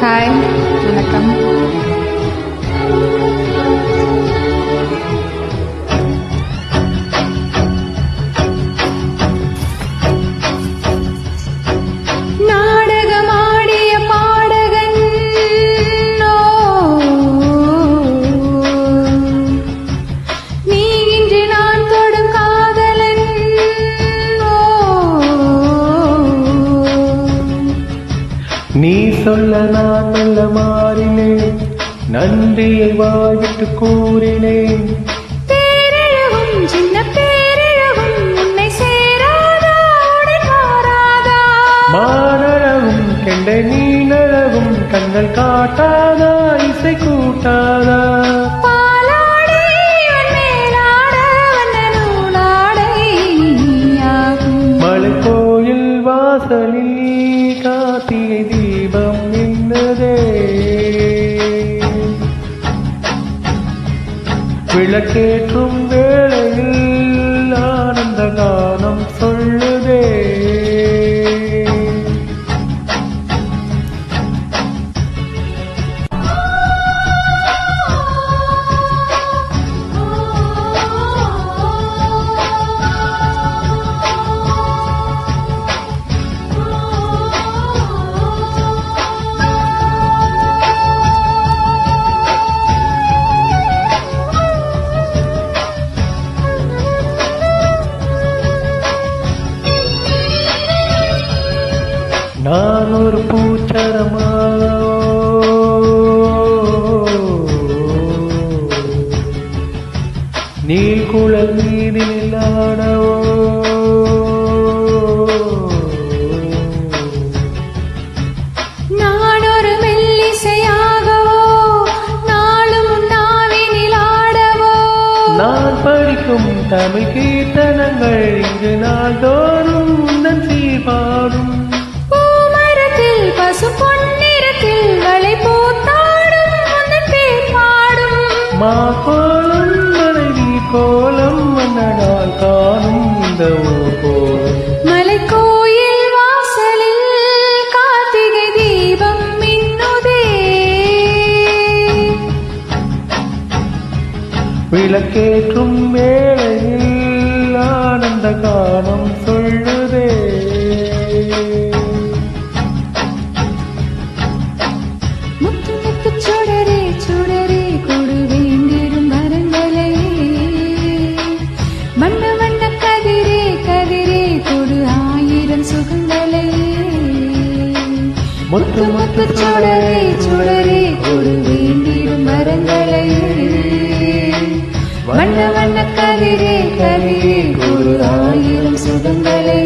Hi, வணக்கம். நாடகமாடிய பாடகன் நீ இன்று நான் தொடும் காதலன் நீ சொல்ல நான் நல்ல மாறினேன், நன்றியை வாயிட்டு கூறினேன். பேரழகும் சின்ன பேரழகும் உன்னை சேராதா மாறாதா? மானழகும் கெண்டை நீனழகும் கண்கள் காட்டாதா இசை கூட்டாதா? பாலாடை மேலாட வண்ண நூலாடை நீயாகும். மலை கோயில் வாசலில் கார்த்திகை தீபம் மின்னதே, விளக்கேற்றும் வேளையில் ஆனந்த கானம் சொல்லுதே. நான் ஒரு பூச்சரமா, நீர்குழல் மீது நில்லாடவோ, நான் ஒரு மெல்லிசையாகவோ நாளும் நாவினில் ஆடவோ. நான் படிக்கும் தமிழ் கீர்த்தனங்கள் இங்கு நாள்தோறும் உந்தன் சீர்பாடும். பசு பொன்னிறத்தில் வளை பூத்தாடும் உந்தன் பேர் பாடும். மா கோலம் மனைவி கோலம் மன்னனால் காணும் இந்த ஊர் கோலம். மலை கோயில் வாசலில் கார்த்திகை தீபம் மின்னுதே, விளக்கேற்றும் வேளையில் ஆனந்த கானம் சொல்லுதே. முத்து முத்து சுடரே சுடரே கொடு வேண்டிடும் வரங்களை, வண்ண வண்ண கதிரே கதிரே கொடு ஆயிரம் சுகங்களை. முத்து முத்து சுடரே சுடரே கொடு வேண்டிடும் வரங்களை, வண்ண வண்ண கதிரே கதிரே கொடு ஆயிரம் சுகங்களை.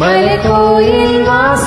மலை கோயில் வாச